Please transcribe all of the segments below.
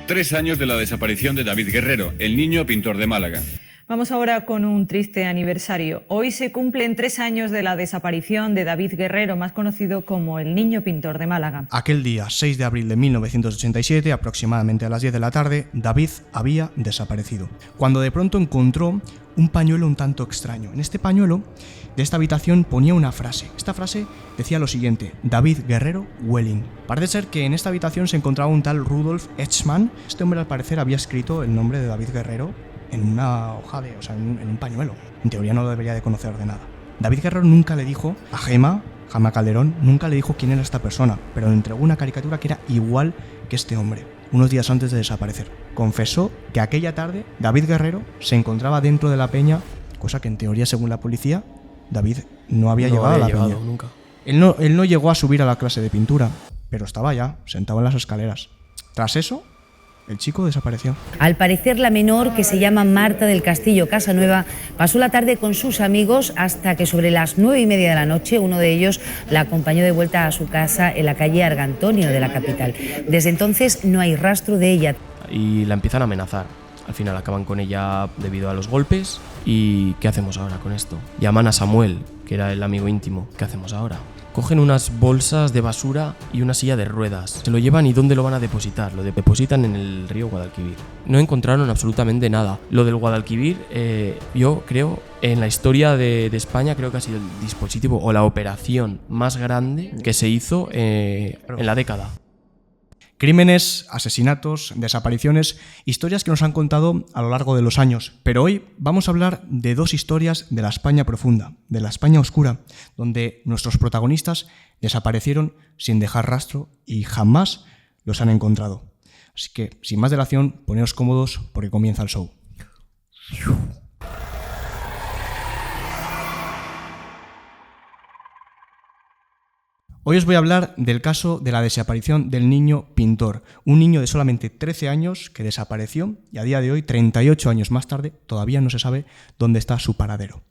3 años de la desaparición de David Guerrero, el niño pintor de Málaga. Vamos ahora con un triste aniversario. Hoy se cumplen 3 años de la desaparición de David Guerrero, más conocido como el niño pintor de Málaga. Aquel día, 6 de abril de 1987, aproximadamente a las 10 de la tarde, David había desaparecido, cuando de pronto encontró un pañuelo un tanto extraño. En este pañuelo de esta habitación ponía una frase. Esta frase decía lo siguiente: David Guerrero Welling. Parece ser que en esta habitación se encontraba un tal Rudolf Etschmann. Este hombre al parecer había escrito el nombre de David Guerrero en una hoja en un pañuelo. En teoría no lo debería de conocer de nada. David Guerrero nunca le dijo a Gema Calderón, nunca le dijo quién era esta persona, pero le entregó una caricatura que era igual que este hombre, unos días antes de desaparecer. Confesó que aquella tarde David Guerrero se encontraba dentro de la peña, cosa que en teoría, según la policía, David no había llegado a la peña. Nunca. Él no llegó a subir a la clase de pintura, pero estaba ya, sentado en las escaleras. Tras eso, el chico desapareció. Al parecer, la menor, que se llama Marta del Castillo Casanueva, pasó la tarde con sus amigos hasta que sobre las 9:30 de la noche uno de ellos la acompañó de vuelta a su casa en la calle Argantonio de la capital. Desde entonces no hay rastro de ella. Y la empiezan a amenazar. Al final acaban con ella debido a los golpes. ¿Y qué hacemos ahora con esto? Llaman a Samuel, que era el amigo íntimo. ¿Qué hacemos ahora? Cogen unas bolsas de basura y una silla de ruedas. Se lo llevan y ¿dónde lo van a depositar? Lo depositan en el río Guadalquivir. No encontraron absolutamente nada. Lo del Guadalquivir, yo creo, en la historia de España, creo que ha sido el dispositivo o la operación más grande que se hizo en la década. Crímenes, asesinatos, desapariciones, historias que nos han contado a lo largo de los años. Pero hoy vamos a hablar de 2 historias de la España profunda, de la España oscura, donde nuestros protagonistas desaparecieron sin dejar rastro y jamás los han encontrado. Así que, sin más dilación, poneos cómodos porque comienza el show. Hoy os voy a hablar del caso de la desaparición del niño pintor, un niño de solamente 13 años que desapareció y a día de hoy, 38 años más tarde, todavía no se sabe dónde está su paradero.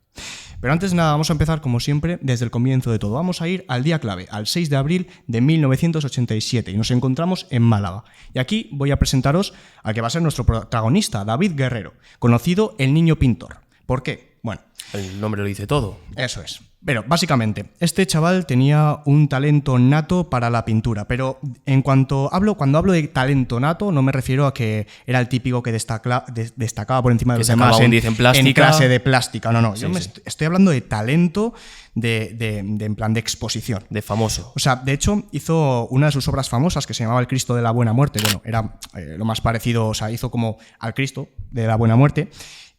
Pero antes de nada, vamos a empezar como siempre desde el comienzo de todo. Vamos a ir al día clave, al 6 de abril de 1987 y nos encontramos en Málaga. Y aquí voy a presentaros al que va a ser nuestro protagonista, David Guerrero, conocido el niño pintor. ¿Por qué? Bueno, el nombre lo dice todo. Eso es. Pero básicamente, este chaval tenía un talento nato para la pintura, pero cuando hablo de talento nato, no me refiero a que era el típico que destacaba por encima de los demás en clase de plástica. No. Sí, Yo estoy hablando de talento en plan de exposición. De famoso. O sea, de hecho, hizo una de sus obras famosas que se llamaba El Cristo de la Buena Muerte. Bueno, era lo más parecido, o sea, hizo como al Cristo de la Buena Muerte.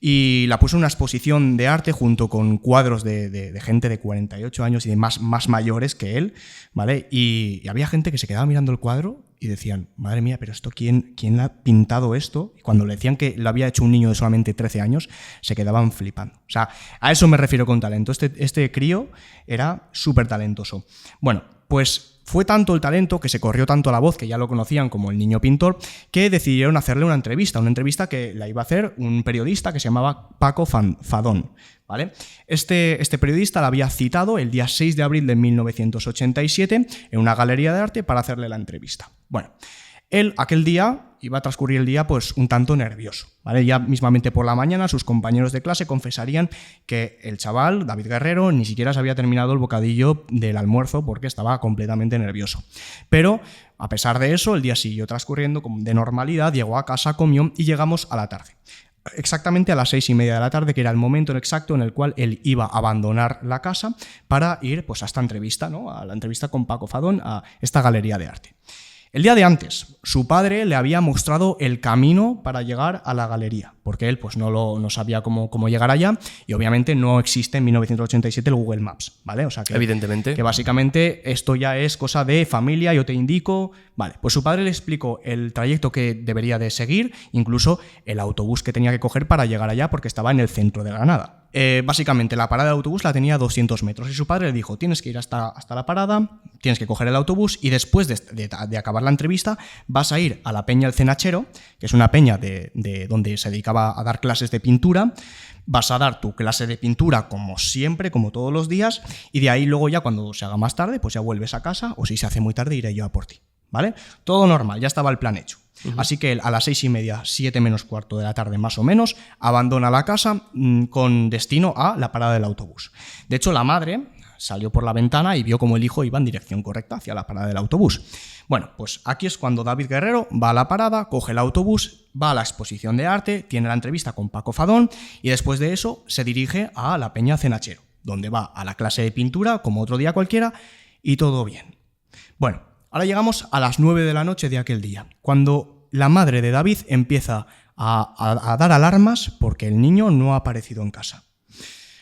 Y la puso en una exposición de arte junto con cuadros de gente de 48 años y de más mayores que él, ¿vale? Y había gente que se quedaba mirando el cuadro y decían, madre mía, pero esto ¿quién ha pintado esto? Y cuando le decían que lo había hecho un niño de solamente 13 años, se quedaban flipando. O sea, a eso me refiero con talento. Este crío era súper talentoso. Bueno, pues fue tanto el talento, que se corrió tanto la voz, que ya lo conocían como el niño pintor, que decidieron hacerle una entrevista que la iba a hacer un periodista que se llamaba Paco Fadón, ¿vale? Este periodista la había citado el día 6 de abril de 1987 en una galería de arte para hacerle la entrevista. Bueno, él aquel día iba a transcurrir el día pues un tanto nervioso, ¿vale? Ya mismamente por la mañana sus compañeros de clase confesarían que el chaval, David Guerrero, ni siquiera se había terminado el bocadillo del almuerzo porque estaba completamente nervioso. Pero, a pesar de eso, el día siguió transcurriendo de normalidad, llegó a casa, comió y llegamos a la tarde. Exactamente a las 6:30 de la tarde, que era el momento exacto en el cual él iba a abandonar la casa para ir pues, a esta entrevista, ¿no? A la entrevista con Paco Fadón, a esta galería de arte. El día de antes, su padre le había mostrado el camino para llegar a la galería, porque él pues, no sabía cómo llegar allá y obviamente no existe en 1987 el Google Maps, ¿vale? O sea que, evidentemente. Que básicamente esto ya es cosa de familia, yo te indico, vale. Pues su padre le explicó el trayecto que debería de seguir, incluso el autobús que tenía que coger para llegar allá porque estaba en el centro de Granada. Básicamente la parada de autobús la tenía a 200 metros y su padre le dijo, tienes que ir hasta la parada, tienes que coger el autobús y después de acabar la entrevista vas a ir a la Peña El Cenachero, que es una peña de donde se dedicaba a dar clases de pintura. Vas a dar tu clase de pintura como siempre, como todos los días, y de ahí luego ya cuando se haga más tarde, pues ya vuelves a casa o si se hace muy tarde iré yo a por ti, ¿vale? Todo normal, ya estaba el plan hecho. Así que él a las 6:30, 7 menos cuarto de la tarde más o menos, abandona la casa con destino a la parada del autobús. De hecho, la madre salió por la ventana y vio cómo el hijo iba en dirección correcta hacia la parada del autobús. Bueno, pues aquí es cuando David Guerrero va a la parada, coge el autobús, va a la exposición de arte, tiene la entrevista con Paco Fadón y después de eso se dirige a la Peña Cenachero, donde va a la clase de pintura como otro día cualquiera y todo bien. Bueno, ahora llegamos a las 9 de la noche de aquel día, cuando la madre de David empieza a dar alarmas porque el niño no ha aparecido en casa.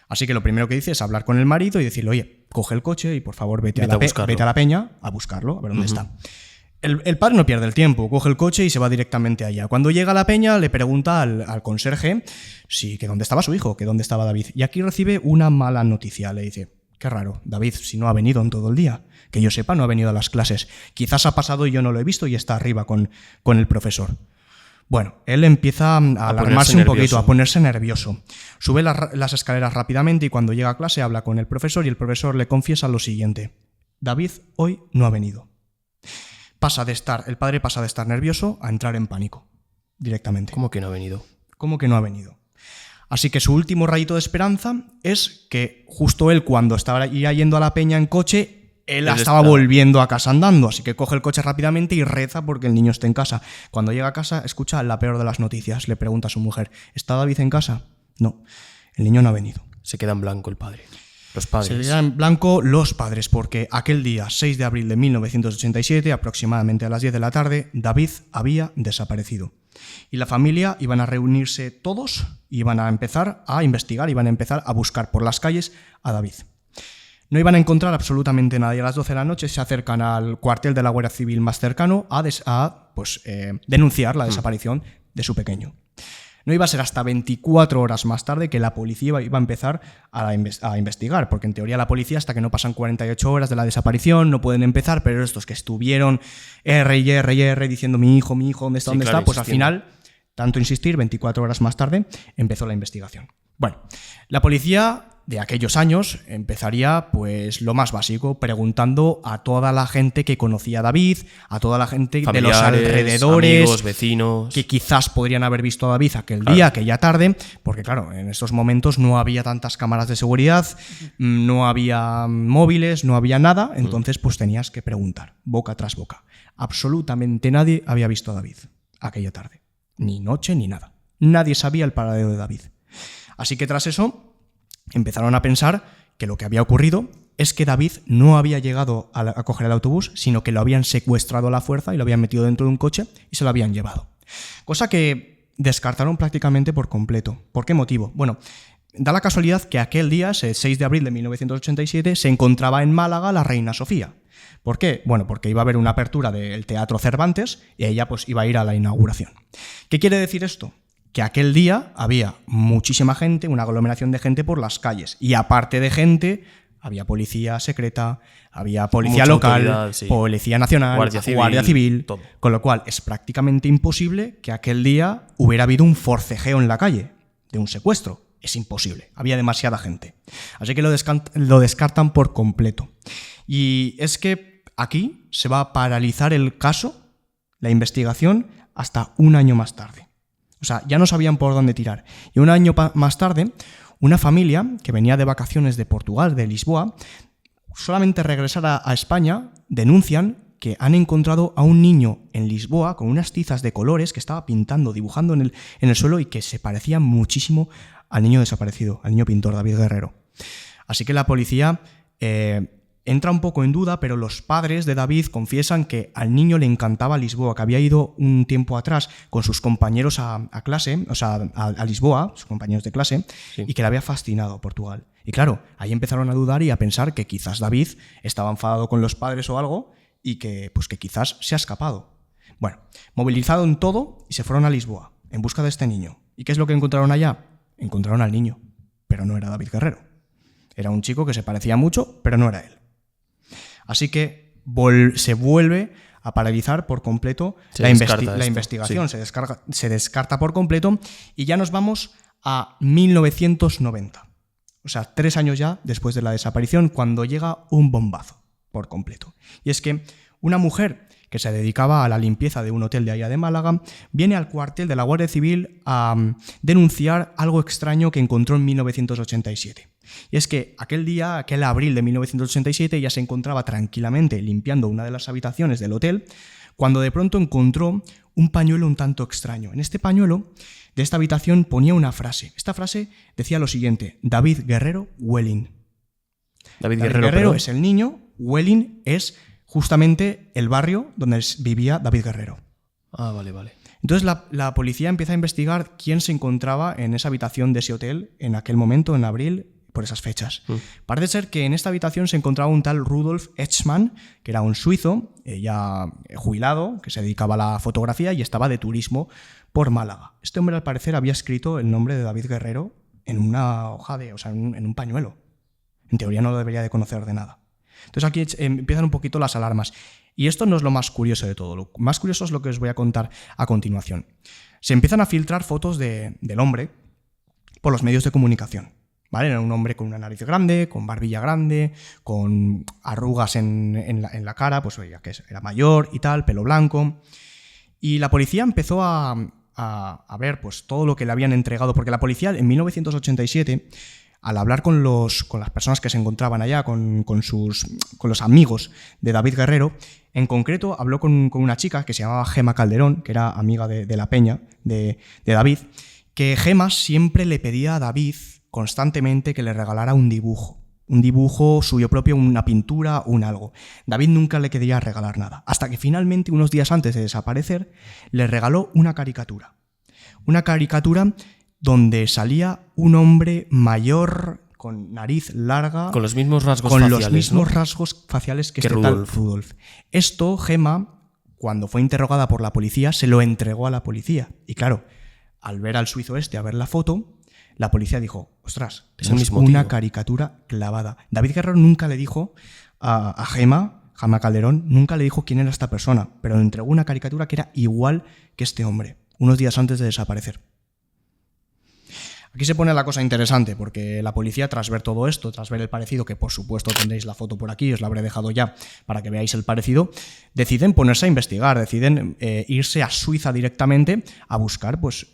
Así que lo primero que dice es hablar con el marido y decirle, oye, coge el coche y por favor vete a la peña a buscarlo, a ver dónde está. El padre no pierde el tiempo, coge el coche y se va directamente allá. Cuando llega a la peña le pregunta al conserje que dónde estaba su hijo, que dónde estaba David. Y aquí recibe una mala noticia, le dice, qué raro, David si no ha venido en todo el día. Que yo sepa no ha venido a las clases. Quizás ha pasado y yo no lo he visto y está arriba con el profesor. Bueno, él empieza a alarmarse un poquito, a ponerse nervioso. Sube las escaleras rápidamente y cuando llega a clase habla con el profesor y el profesor le confiesa lo siguiente. David hoy no ha venido. El padre pasa de estar nervioso a entrar en pánico, directamente. ¿Cómo que no ha venido? ¿Cómo que no ha venido? Así que su último rayito de esperanza es que justo él, cuando estaba ya yendo a la peña en coche, él estaba volviendo a casa andando, así que coge el coche rápidamente y reza porque el niño esté en casa. Cuando llega a casa, escucha la peor de las noticias. Le pregunta a su mujer, ¿está David en casa? No, el niño no ha venido. Se queda en blanco el padre. Los padres. Se quedan en blanco los padres porque aquel día, 6 de abril de 1987, aproximadamente a las 10 de la tarde, David había desaparecido. Y la familia iban a reunirse todos, iban a empezar a investigar, iban a empezar a buscar por las calles a David. No iban a encontrar absolutamente nadie. A las 12 de la noche se acercan al cuartel de la Guardia Civil más cercano a denunciar la desaparición de su pequeño. No iba a ser hasta 24 horas más tarde que la policía iba a empezar a investigar, porque en teoría la policía, hasta que no pasan 48 horas de la desaparición, no pueden empezar, pero estos que estuvieron R diciendo mi hijo, ¿dónde está? ¿Dónde está? Pues al final, tanto insistir, 24 horas más tarde empezó la investigación. Bueno, la policía de aquellos años empezaría pues lo más básico, preguntando a toda la gente que conocía a David, a toda la gente de los alrededores, amigos, vecinos, que quizás podrían haber visto a David aquel día, aquella tarde, porque claro, en estos momentos no había tantas cámaras de seguridad, no había móviles, no había nada, entonces pues tenías que preguntar, boca tras boca. Absolutamente nadie había visto a David aquella tarde, ni noche ni nada. Nadie sabía el paradero de David. Así que tras eso empezaron a pensar que lo que había ocurrido es que David no había llegado a coger el autobús, sino que lo habían secuestrado a la fuerza y lo habían metido dentro de un coche y se lo habían llevado. Cosa que descartaron prácticamente por completo. ¿Por qué motivo? Bueno, da la casualidad que aquel día, ese 6 de abril de 1987, se encontraba en Málaga la reina Sofía. ¿Por qué? Bueno, porque iba a haber una apertura del Teatro Cervantes y ella pues iba a ir a la inauguración. ¿Qué quiere decir esto? Que aquel día había muchísima gente, una aglomeración de gente por las calles. Y aparte de gente, había policía secreta, había policía local, policía nacional, Guardia Civil, todo. Con lo cual es prácticamente imposible que aquel día hubiera habido un forcejeo en la calle, de un secuestro. Es imposible, había demasiada gente. Así que lo descartan por completo. Y es que aquí se va a paralizar el caso, la investigación, hasta un año más tarde. O sea, ya no sabían por dónde tirar. Y un año más tarde, una familia que venía de vacaciones de Portugal, de Lisboa, solamente regresar a España, denuncian que han encontrado a un niño en Lisboa con unas tizas de colores que estaba pintando, dibujando en el suelo y que se parecía muchísimo al niño desaparecido, al niño pintor David Guerrero. Así que la policía entra un poco en duda, pero los padres de David confiesan que al niño le encantaba Lisboa, que había ido un tiempo atrás con sus compañeros a clase, o sea, a Lisboa, sus compañeros de clase, sí, y que le había fascinado Portugal. Y claro, ahí empezaron a dudar y a pensar que quizás David estaba enfadado con los padres o algo y que quizás se ha escapado. Bueno, movilizado en todo y se fueron a Lisboa en busca de este niño. ¿Y qué es lo que encontraron allá? Encontraron al niño, pero no era David Guerrero. Era un chico que se parecía mucho, pero no era él. Así que se vuelve a paralizar por completo la investigación, sí. Se descarta por completo y ya nos vamos a 1990. O sea, 3 años ya después de la desaparición, cuando llega un bombazo por completo. Y es que una mujer que se dedicaba a la limpieza de un hotel de allá de Málaga, viene al cuartel de la Guardia Civil a denunciar algo extraño que encontró en 1987. Y es que aquel día, aquel abril de 1987, ella se encontraba tranquilamente limpiando una de las habitaciones del hotel, cuando de pronto encontró un pañuelo un tanto extraño. En este pañuelo de esta habitación ponía una frase. Esta frase decía lo siguiente: David Guerrero, Welling. David Guerrero pero... es el niño, Welling es justamente el barrio donde vivía David Guerrero. Ah, vale. Entonces la policía empieza a investigar quién se encontraba en esa habitación de ese hotel en aquel momento, en abril, por esas fechas. Parece ser que en esta habitación se encontraba un tal Rudolf Etschmann, que era un suizo, ya jubilado, que se dedicaba a la fotografía y estaba de turismo por Málaga. Este hombre, al parecer, había escrito el nombre de David Guerrero en una hoja en un pañuelo. En teoría no lo debería de conocer de nada. Entonces aquí empiezan un poquito las alarmas. Y esto no es lo más curioso de todo. Lo más curioso es lo que os voy a contar a continuación. Se empiezan a filtrar fotos del hombre por los medios de comunicación. ¿Vale? Era un hombre con una nariz grande, con barbilla grande, con arrugas en la cara, pues oye, que era mayor y tal, pelo blanco. Y la policía empezó a ver pues todo lo que le habían entregado, porque la policía en 1987, al hablar con las personas que se encontraban allá, con los amigos de David Guerrero, en concreto habló con una chica que se llamaba Gema Calderón, que era amiga de la peña de David, que Gema siempre le pedía a David constantemente que le regalara un dibujo suyo propio, una pintura, un algo. David nunca le quería regalar nada, hasta que finalmente, unos días antes de desaparecer, le regaló una caricatura donde salía un hombre mayor, con nariz larga, con los mismos rasgos con faciales, los mismos ¿no? rasgos faciales que este Rudolf. tal Rudolf. Esto, Gema, cuando fue interrogada por la policía, se lo entregó a la policía. Y claro, al ver al suizo a ver la foto, la policía dijo: ostras, tenemos una caricatura clavada. David Guerrero nunca le dijo a Gema Calderón, nunca le dijo quién era esta persona, pero le entregó una caricatura que era igual que este hombre, unos días antes de desaparecer. Aquí se pone la cosa interesante, porque la policía, tras ver todo esto, tras ver el parecido, que por supuesto tendréis la foto por aquí, os la habré dejado ya para que veáis el parecido, deciden ponerse a investigar, deciden irse a Suiza directamente a buscar pues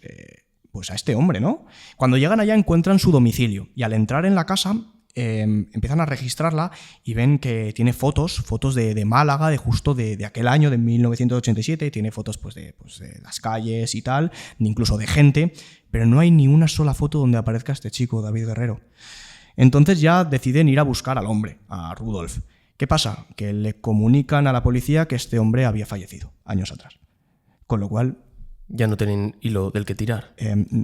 a este hombre, ¿no? Cuando llegan allá encuentran su domicilio y al entrar en la casa empiezan a registrarla y ven que tiene fotos de Málaga, de aquel año, de 1987, tiene fotos pues de las calles y tal, incluso de gente, pero no hay ni una sola foto donde aparezca este chico, David Guerrero. Entonces ya deciden ir a buscar al hombre, a Rudolf. ¿Qué pasa? Que le comunican a la policía que este hombre había fallecido años atrás. Con lo cual... ya no tienen hilo del que tirar.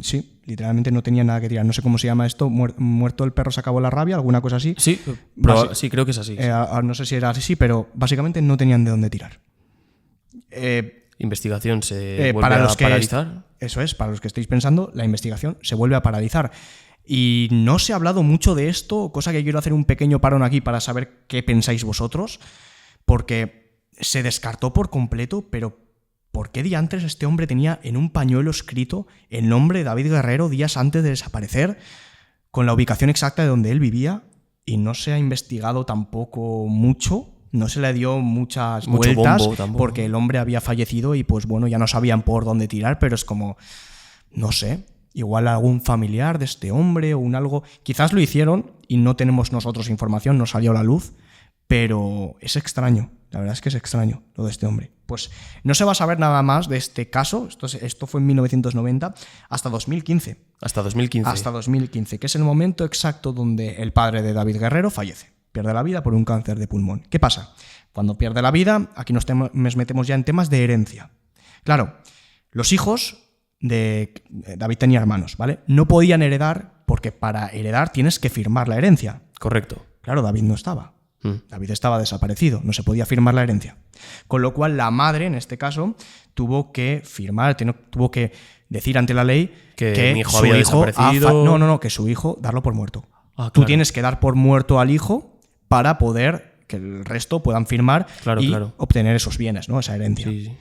Sí, literalmente no tenía nada que tirar. No sé cómo se llama esto. ¿Muerto el perro se acabó la rabia? ¿Alguna cosa así? Sí, sí, creo que es así. No sé si era así, pero básicamente no tenían de dónde tirar. Investigación se vuelve a paralizar. Eso es, para los que estéis pensando, la investigación se vuelve a paralizar. Y no se ha hablado mucho de esto, cosa que quiero hacer un pequeño parón aquí para saber qué pensáis vosotros, porque se descartó por completo, pero ¿por qué diantres este hombre tenía en un pañuelo escrito el nombre de David Guerrero días antes de desaparecer, con la ubicación exacta de donde él vivía? Y no se ha investigado tampoco mucho, no se le dio muchas vueltas, porque el hombre había fallecido y pues bueno, ya no sabían por dónde tirar, pero es como, no sé, igual algún familiar de este hombre o un algo. Quizás lo hicieron y no tenemos nosotros información, no salió a la luz, pero es extraño. La verdad es que es extraño lo de este hombre. Pues no se va a saber nada más de este caso, esto fue en 1990, hasta 2015. Hasta 2015. Hasta 2015, que es el momento exacto donde el padre de David Guerrero fallece. Pierde la vida por un cáncer de pulmón. ¿Qué pasa? Cuando pierde la vida, aquí nos metemos ya en temas de herencia. Claro, los hijos de David tenía hermanos, ¿vale? No podían heredar porque para heredar tienes que firmar la herencia. Correcto. Claro, David no estaba. David estaba desaparecido, no se podía firmar la herencia. Con lo cual la madre, en este caso, tuvo que firmar, tuvo que decir ante la ley que mi hijo había desaparecido. No, que su hijo, darlo por muerto. Claro. Tú tienes que dar por muerto al hijo para poder que el resto puedan firmar y obtener esos bienes, ¿no? Esa herencia. Sí.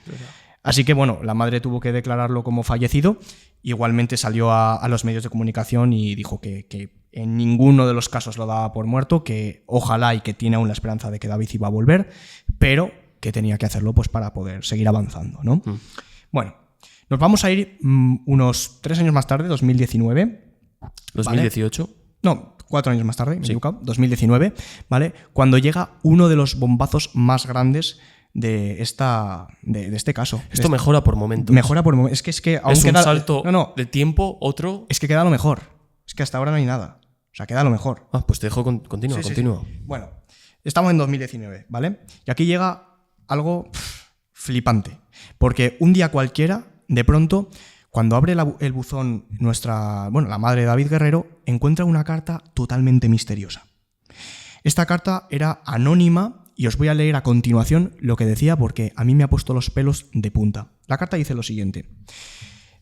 Así que bueno, la madre tuvo que declararlo como fallecido. Igualmente salió a los medios de comunicación y dijo que en ninguno de los casos lo daba por muerto, que ojalá y que tiene aún la esperanza de que David iba a volver, pero que tenía que hacerlo pues, para poder seguir avanzando, ¿no? Bueno, nos vamos a ir unos 3 años más tarde, 2019. ¿2018? ¿Vale? No, 4 años más tarde, me he equivocado, 2019, ¿vale? Cuando llega uno de los bombazos más grandes de este caso. Esto mejora por momentos. Mejora por momentos. Es que aún es un queda salto de tiempo, otro... Es que queda lo mejor. Es que hasta ahora no hay nada. O sea, queda lo mejor. Pues te dejo continúa. Sí. Bueno, estamos en 2019, ¿vale? Y aquí llega algo flipante. Porque un día cualquiera, de pronto, cuando abre el buzón la madre de David Guerrero, encuentra una carta totalmente misteriosa. Esta carta era anónima y os voy a leer a continuación lo que decía porque a mí me ha puesto los pelos de punta. La carta dice lo siguiente: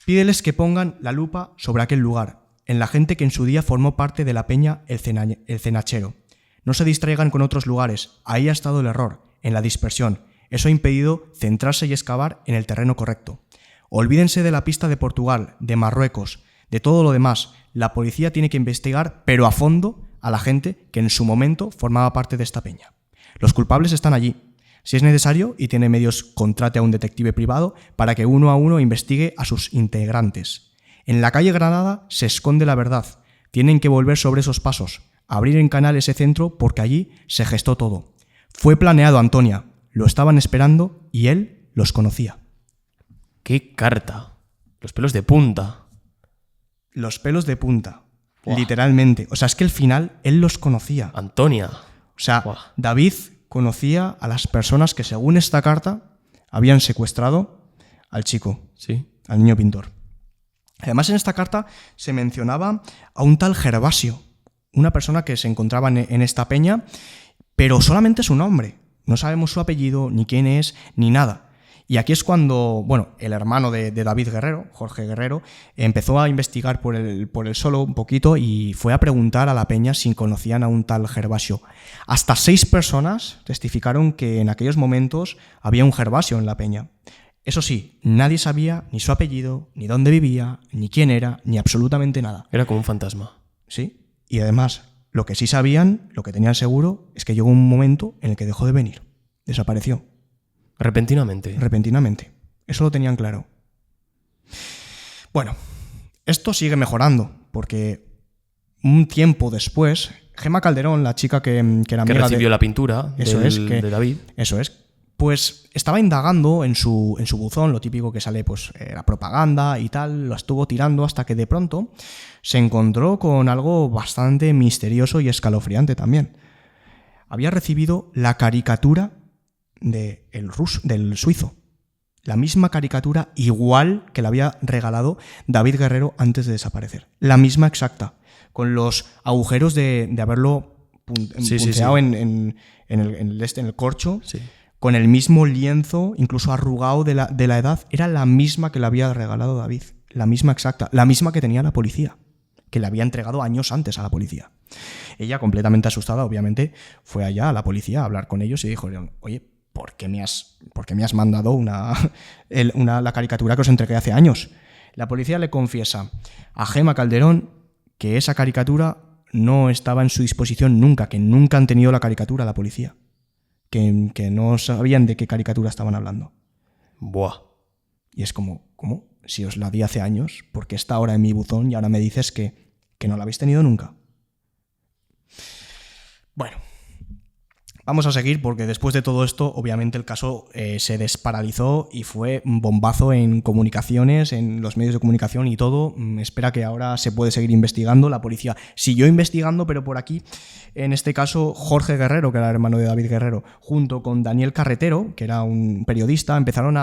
pídeles que pongan la lupa sobre aquel lugar, en la gente que en su día formó parte de la peña El Cenachero. No se distraigan con otros lugares, ahí ha estado el error, en la dispersión. Eso ha impedido centrarse y excavar en el terreno correcto. Olvídense de la pista de Portugal, de Marruecos, de todo lo demás. La policía tiene que investigar, pero a fondo, a la gente que en su momento formaba parte de esta peña. Los culpables están allí. Si es necesario y tiene medios, contrate a un detective privado para que uno a uno investigue a sus integrantes. En la calle Granada se esconde la verdad. Tienen que volver sobre esos pasos, abrir en canal ese centro porque allí se gestó todo. Fue planeado, Antonia. Lo estaban esperando y él los conocía. ¡Qué carta! Los pelos de punta. Los pelos de punta. Buah. Literalmente. O sea, es que al final él los conocía. Antonia. O sea, Buah. David conocía a las personas que, según esta carta, habían secuestrado al chico, Sí. al niño pintor. Además, en esta carta se mencionaba a un tal Gervasio, una persona que se encontraba en esta peña, pero solamente su nombre. No sabemos su apellido, ni quién es, ni nada. Y aquí es cuando, el hermano de David Guerrero, Jorge Guerrero, empezó a investigar por el solo un poquito y fue a preguntar a la peña si conocían a un tal Gervasio. Hasta 6 personas testificaron que en aquellos momentos había un Gervasio en la peña. Eso sí, nadie sabía ni su apellido, ni dónde vivía, ni quién era, ni absolutamente nada. Era como un fantasma. Sí, y además, lo que sí sabían, lo que tenían seguro, es que llegó un momento en el que dejó de venir. Desapareció. Repentinamente. Eso lo tenían claro. Bueno, esto sigue mejorando, porque un tiempo después, Gemma Calderón, la chica que era amiga recibió la pintura de David. Eso es. Pues estaba indagando en su buzón, lo típico que sale, pues la propaganda y tal, lo estuvo tirando hasta que de pronto se encontró con algo bastante misterioso y escalofriante también. Había recibido la caricatura del suizo. La misma caricatura igual que le había regalado David Guerrero antes de desaparecer. La misma exacta, con los agujeros de haberlo punteado en el corcho. Sí. Con el mismo lienzo, incluso arrugado de la edad, era la misma que le había regalado David. La misma exacta. La misma que tenía la policía, que le había entregado años antes a la policía. Ella, completamente asustada, obviamente, fue allá a la policía a hablar con ellos y dijo: oye, ¿por qué me has mandado la caricatura que os entregué hace años? La policía le confiesa a Gemma Calderón que esa caricatura no estaba en su disposición nunca, que nunca han tenido la caricatura la policía. Que no sabían de qué caricatura estaban hablando. Buah. Y es como, ¿cómo? Si os la di hace años, ¿por qué está ahora en mi buzón y ahora me dices que no la habéis tenido nunca? Bueno, vamos a seguir porque después de todo esto, obviamente el caso se desparalizó y fue un bombazo en comunicaciones, en los medios de comunicación y todo. Espera que ahora se puede seguir investigando. La policía siguió investigando, pero por aquí, en este caso, Jorge Guerrero, que era el hermano de David Guerrero, junto con Daniel Carretero, que era un periodista,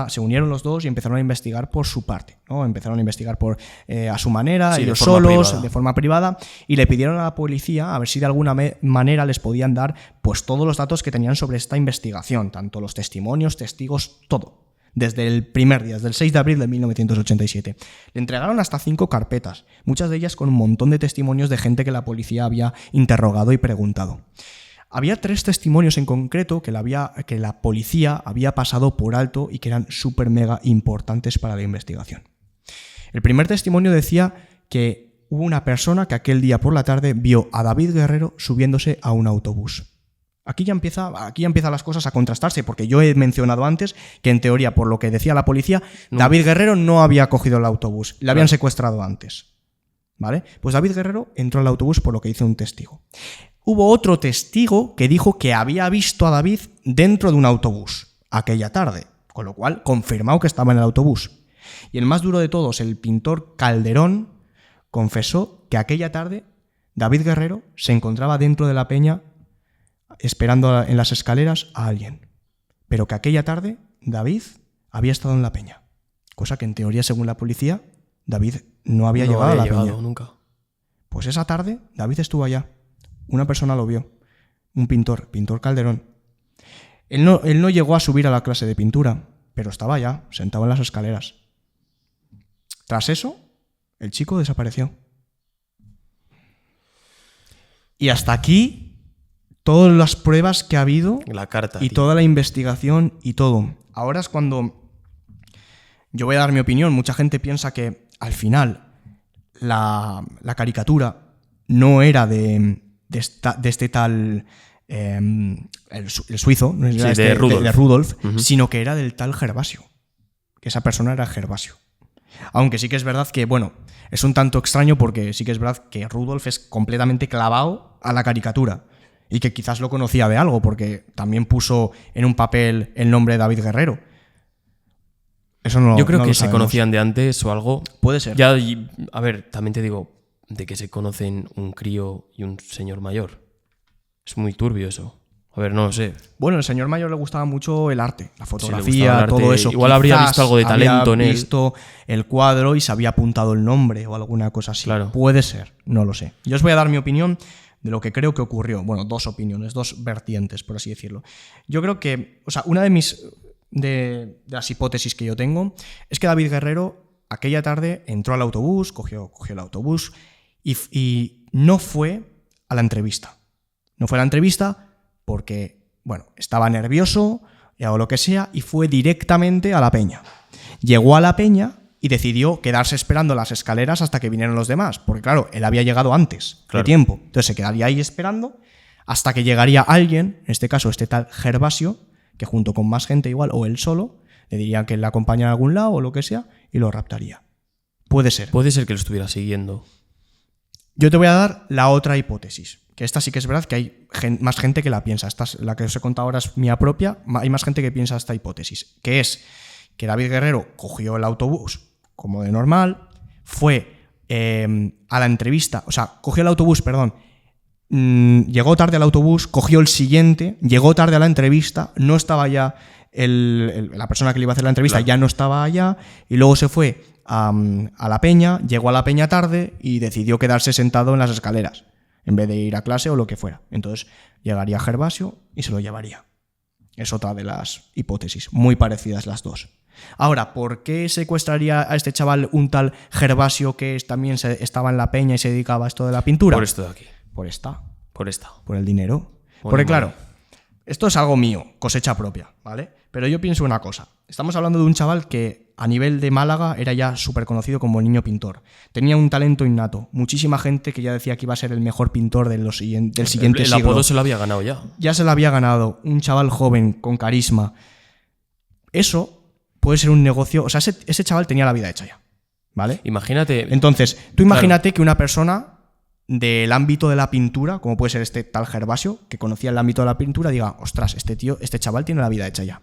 se unieron los dos y empezaron a investigar por su parte, ¿no? Empezaron a investigar a su manera, sí, ellos solos, de forma privada, y le pidieron a la policía a ver si de alguna manera les podían dar pues todos los datos que tenían sobre esta investigación, tanto los testimonios, testigos, todo. Desde el primer día, desde el 6 de abril de 1987. Le entregaron hasta 5 carpetas, muchas de ellas con un montón de testimonios de gente que la policía había interrogado y preguntado. Había 3 testimonios en concreto que la policía había pasado por alto y que eran súper mega importantes para la investigación. El primer testimonio decía que hubo una persona que aquel día por la tarde vio a David Guerrero subiéndose a un autobús. Aquí ya empiezan las cosas a contrastarse, porque yo he mencionado antes que en teoría, por lo que decía la policía, David Guerrero no había cogido el autobús, le habían secuestrado antes. ¿Vale? Pues David Guerrero entró al autobús por lo que dice un testigo. Hubo otro testigo que dijo que había visto a David dentro de un autobús aquella tarde, con lo cual confirmado que estaba en el autobús. Y el más duro de todos, el pintor Calderón, confesó que aquella tarde David Guerrero se encontraba dentro de la peña esperando en las escaleras a alguien, pero que aquella tarde David había estado en la peña, cosa que en teoría, según la policía, David no había llegado a la peña. Nunca. Pues esa tarde David estuvo allá, una persona lo vio, un pintor Calderón. Él no llegó a subir a la clase de pintura, pero estaba allá, sentado en las escaleras. Tras eso, el chico desapareció. Y hasta aquí todas las pruebas que ha habido, La carta. y tío. toda la investigación y todo. Ahora es cuando yo voy a dar mi opinión. Mucha gente piensa que al final la caricatura no era de este tal el suizo, no era Sí, de Rudolf. sino que era del tal Gervasio. Que esa persona era Gervasio. Aunque sí que es verdad que, bueno, es un tanto extraño porque sí que es verdad que Rudolf es completamente clavado a la caricatura y que quizás lo conocía de algo porque también puso en un papel el nombre de David Guerrero. Eso no. Yo creo no que lo se sabemos. conocían de antes o algo. Puede ser. Ya, a ver, también te digo, de que se conocen un crío y un señor mayor. Es muy turbio eso. A ver, no lo sé. Bueno, al señor mayor le gustaba mucho el arte, la le fotografía, gustaba el arte. todo eso. Igual habría Quizás visto algo de talento en él. había visto el cuadro y se había apuntado el nombre o alguna cosa así. Claro. Puede ser, no lo sé. Yo os voy a dar mi opinión de lo que creo que ocurrió. Bueno, dos opiniones, dos vertientes, por así decirlo. Yo creo que, o sea, una de las hipótesis que yo tengo es que David Guerrero aquella tarde entró al autobús, cogió el autobús y no fue a la entrevista. No fue a la entrevista porque, bueno, estaba nervioso o lo que sea y fue directamente a la peña. Llegó a la peña y decidió quedarse esperando las escaleras hasta que vinieran los demás, porque claro, él había llegado antes de tiempo. Entonces se quedaría ahí esperando hasta que llegaría alguien, en este caso este tal Gervasio, que junto con más gente igual, o él solo, le dirían que le acompañara a algún lado o lo que sea, y lo raptaría. Puede ser. Puede ser que lo estuviera siguiendo. Yo te voy a dar la otra hipótesis, que esta sí que es verdad que hay más gente que la piensa. Esta es la que os he contado ahora, es mía propia. Hay más gente que piensa esta hipótesis, que es que David Guerrero cogió el autobús como de normal, fue a la entrevista, o sea, cogió el autobús, perdón, llegó tarde al autobús, cogió el siguiente, llegó tarde a la entrevista, no estaba ya la persona que le iba a hacer la entrevista, Claro. ya no estaba allá, y luego se fue a la peña, llegó a la peña tarde y decidió quedarse sentado en las escaleras, en vez de ir a clase o lo que fuera. Entonces llegaría Gervasio y se lo llevaría. Es otra de las hipótesis, muy parecidas las dos. Ahora, ¿por qué secuestraría a este chaval un tal Gervasio que también estaba en la peña y se dedicaba a esto de la pintura? Por esto de aquí. Por esta. Por el dinero. Por Porque el claro, dinero. esto es algo mío, cosecha propia, ¿vale? Pero yo pienso una cosa. Estamos hablando de un chaval que a nivel de Málaga era ya súper conocido como el niño pintor. Tenía un talento innato. Muchísima gente que ya decía que iba a ser el mejor pintor del siguiente El siglo. apodo se lo había ganado ya. Ya se lo había ganado. Un chaval joven, con carisma. Eso puede ser un negocio. O sea, ese chaval tenía la vida hecha ya, ¿vale? Imagínate. Entonces, tú imagínate que una persona del ámbito de la pintura, como puede ser este tal Gervasio, que conocía el ámbito de la pintura, diga, ostras, este chaval tiene la vida hecha ya.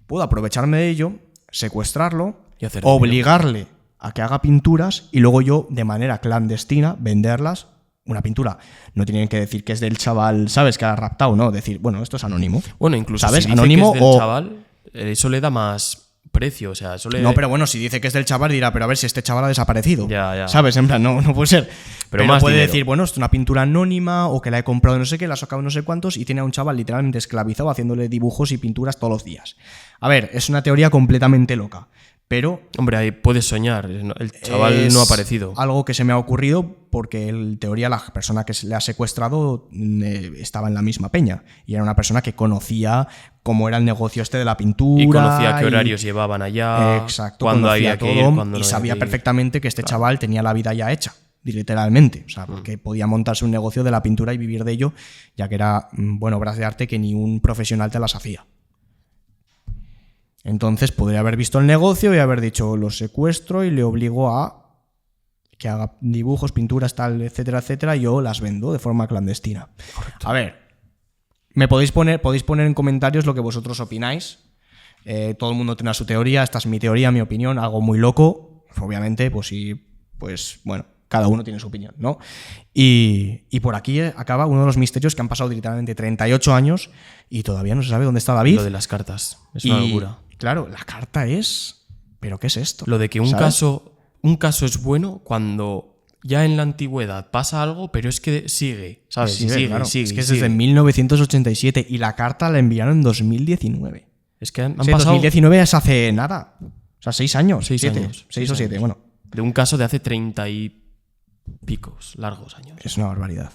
Puedo aprovecharme de ello, secuestrarlo, Y hacer obligarle a que haga pinturas y luego yo, de manera clandestina, venderlas. Una pintura. No tienen que decir que es del chaval, ¿sabes? Que ha raptado, ¿no? Decir, bueno, esto es anónimo. Bueno, incluso ¿sabes? si dice Anónimo que es del o... chaval, eso le da más precio. O sea, eso le... No, pero bueno, si dice que es del chaval, dirá, pero a ver si este chaval ha desaparecido. Ya. ¿Sabes? En plan, no puede ser. Pero más puede dinero. decir, bueno, esto es una pintura anónima o que la he comprado no sé qué, la he sacado no sé cuántos y tiene a un chaval literalmente esclavizado haciéndole dibujos y pinturas todos los días. A ver, es una teoría completamente loca, pero... Hombre, ahí puedes soñar. El chaval es no ha aparecido. Algo que se me ha ocurrido porque en teoría la persona que se le ha secuestrado estaba en la misma peña y era una persona que conocía cómo era el negocio este de la pintura. Y conocía qué horarios llevaban allá. Exacto, Cuándo conocía había que todo ir, cuándo y no sabía había que ir. perfectamente que este chaval tenía la vida ya hecha. literalmente, o sea, porque podía montarse un negocio de la pintura y vivir de ello, ya que era, bueno, obras de arte que ni un profesional te las hacía. Entonces podría haber visto el negocio y haber dicho, lo secuestro y le obligo a que haga dibujos, pinturas, tal, etcétera, etcétera, y yo las vendo de forma clandestina. Correcto. A ver, podéis poner en comentarios lo que vosotros opináis. Todo el mundo tendrá su teoría, esta es mi teoría, mi opinión, algo muy loco, obviamente, pues bueno, cada uno tiene su opinión, ¿no? Y por aquí acaba uno de los misterios que han pasado literalmente 38 años y todavía no se sabe dónde está David. Lo de las cartas, es una locura. Claro, la carta es... ¿Pero qué es esto? Lo de que un caso es bueno cuando ya en la antigüedad pasa algo, pero es que sigue, ¿sabes? Sigue, claro. Es que es desde 1987 y la carta la enviaron en 2019. Es que han pasado... 2019 es hace nada. O sea, 6 años. 6 años. 6 o 7, bueno. De un caso de hace 30 y picos, largos años. Es una barbaridad.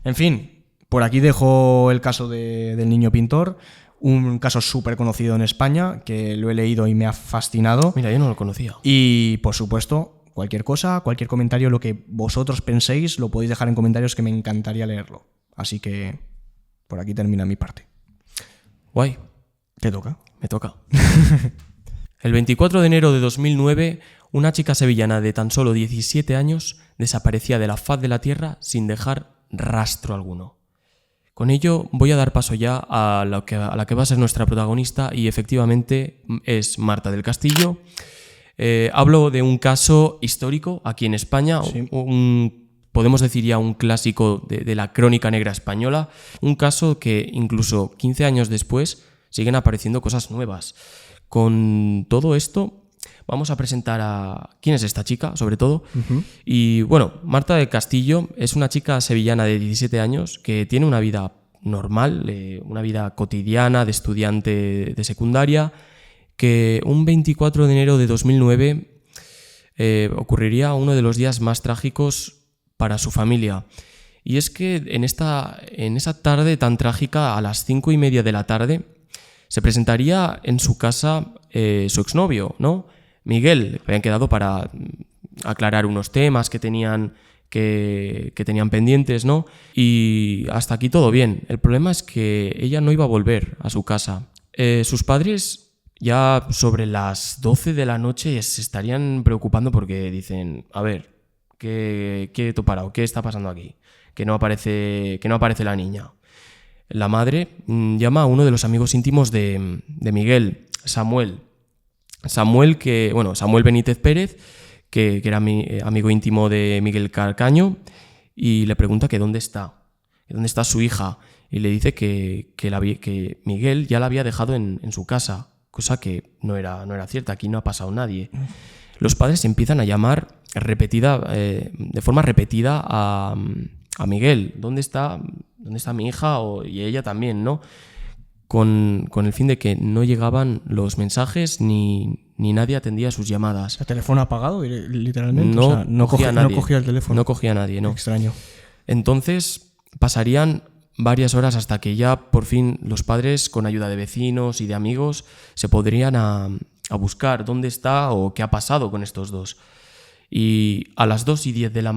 En fin, por aquí dejo el caso del niño pintor. Un caso súper conocido en España, que lo he leído y me ha fascinado. Mira, yo no lo conocía. Y, por supuesto, cualquier cosa, cualquier comentario, lo que vosotros penséis, lo podéis dejar en comentarios, que me encantaría leerlo. Así que, por aquí termina mi parte. Guay. ¿Te toca? Me toca. El 24 de enero de 2009, una chica sevillana de tan solo 17 años desaparecía de la faz de la tierra sin dejar rastro alguno. Con ello voy a dar paso ya a la que va a ser nuestra protagonista y efectivamente es Marta del Castillo. Hablo de un caso histórico aquí en España, sí. Podemos decir ya un clásico de la crónica negra española, un caso que incluso 15 años después siguen apareciendo cosas nuevas. Con todo esto vamos a presentar a quién es esta chica, sobre todo. Uh-huh. Y bueno, Marta del Castillo es una chica sevillana de 17 años que tiene una vida normal, una vida cotidiana de estudiante de secundaria, que un 24 de enero de 2009 ocurriría uno de los días más trágicos para su familia. Y es que en esa tarde tan trágica, a las 5:30 de la tarde, se presentaría en su casa su exnovio, ¿no? Miguel. Habían quedado para aclarar unos temas que tenían pendientes, ¿no? Y hasta aquí todo bien. El problema es que ella no iba a volver a su casa. Sus padres ya sobre las 12 de la noche se estarían preocupando porque dicen, a ver, ¿qué he parado? ¿Qué está pasando aquí? Que no aparece la niña. La madre llama a uno de los amigos íntimos de Miguel, Samuel Benítez Pérez, que era amigo íntimo de Miguel Carcaño, y le pregunta que dónde está su hija, y le dice que Miguel ya la había dejado en su casa, cosa que no era cierta, aquí no ha pasado nadie. Los padres empiezan a llamar de forma repetida a Miguel, ¿dónde está mi hija? Y ella también, ¿no? Con el fin de que no llegaban los mensajes ni nadie atendía sus llamadas. ¿El teléfono apagado, literalmente? No, o sea, no cogía el teléfono. No cogía nadie, no. Extraño. Entonces pasarían varias horas hasta que ya por fin los padres, con ayuda de vecinos y de amigos, se podrían a buscar dónde está o qué ha pasado con estos dos. Y a las 2:10 de la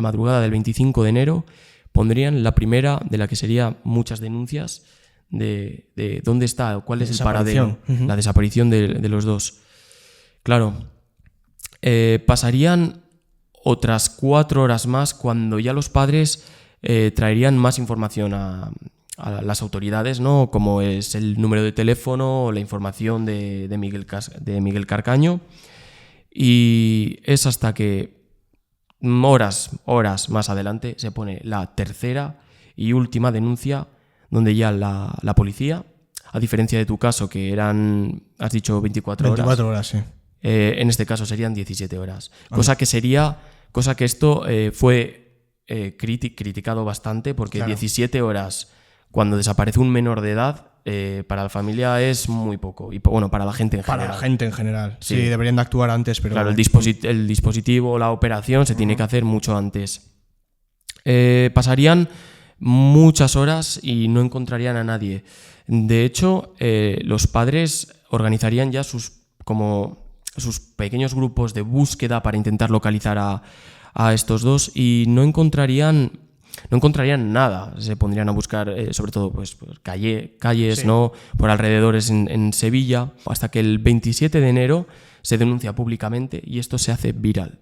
madrugada del 25 de enero, pondrían la primera de la que serían muchas denuncias de dónde está, cuál es el paradero, la desaparición de los dos. Claro, pasarían otras 4 horas más cuando ya los padres traerían más información a las autoridades, ¿no? Como es el número de teléfono o la información de Miguel Carcaño. Y es hasta que horas más adelante se pone la tercera y última denuncia, donde ya la policía, a diferencia de tu caso, que eran, has dicho 24 horas. 24 horas, sí. En este caso serían 17 horas. Cosa que esto fue criticado bastante, porque claro, 17 horas cuando desaparece un menor de edad, para la familia es muy poco. Y bueno, para la gente en general. Para la gente en general. Sí, deberían de actuar antes, pero... Claro, el dispositivo, la operación se tiene que hacer mucho antes. Pasarían muchas horas y no encontrarían a nadie. De hecho, los padres organizarían ya sus pequeños grupos de búsqueda para intentar localizar a estos dos y no encontrarían nada. Se pondrían a buscar, sobre todo, pues calles, Sí. ¿no? Por alrededores en Sevilla, hasta que el 27 de enero se denuncia públicamente y esto se hace viral.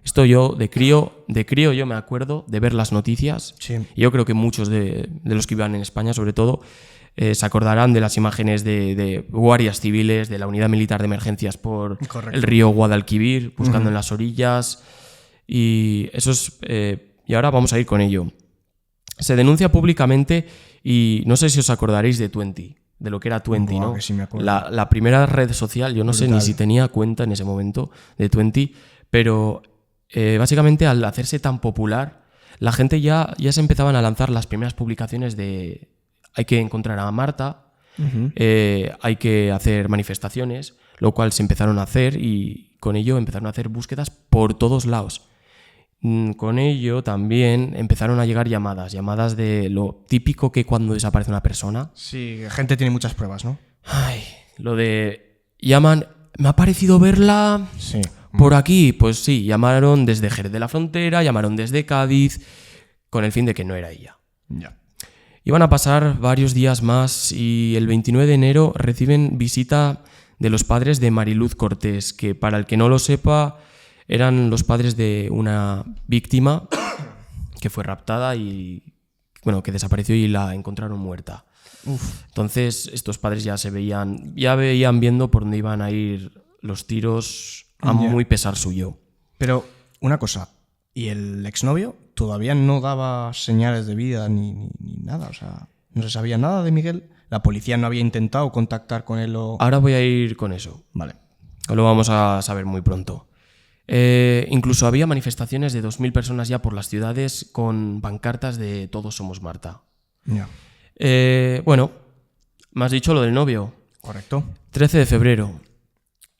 Esto yo, de crío, yo me acuerdo de ver las noticias. Sí. Y yo creo que muchos de los que vivan en España, sobre todo, se acordarán de las imágenes de guardias civiles, de la unidad militar de emergencias por Correcto. el río Guadalquivir, buscando en las orillas. Y eso es... y ahora vamos a ir con ello. Se denuncia públicamente y no sé si os acordaréis de Twenty, de lo que era Twenty, Buah, ¿no? que sí me acuerdo. La primera red social, yo no sé ni Brutal. si tenía cuenta en ese momento de Twenty, pero básicamente al hacerse tan popular, la gente ya se empezaban a lanzar las primeras publicaciones de hay que encontrar a Marta, hay que hacer manifestaciones, lo cual se empezaron a hacer y con ello empezaron a hacer búsquedas por todos lados. Con ello también empezaron a llegar llamadas de lo típico que cuando desaparece una persona. Sí, gente tiene muchas pruebas, ¿no? Ay, lo de llaman, me ha parecido verla Sí. por aquí. Pues sí, llamaron desde Jerez de la Frontera, llamaron desde Cádiz, con el fin de que no era ella. Ya. Iban a pasar varios días más y el 29 de enero reciben visita de los padres de Mariluz Cortés, que para el que no lo sepa eran los padres de una víctima que fue raptada y bueno, que desapareció y la encontraron muerta. Entonces estos padres ya veían viendo por dónde iban a ir los tiros a Ya. muy pesar suyo. Pero una cosa, ¿y el exnovio todavía no daba señales de vida ni nada? O sea, no se sabía nada de Miguel. La policía no había intentado contactar con él o... Ahora voy a ir con eso. Vale. Lo vamos a saber muy pronto. Incluso había manifestaciones de 2.000 personas ya por las ciudades con pancartas de Todos somos Marta. Ya. Bueno, me has dicho lo del novio. Correcto. 13 de febrero.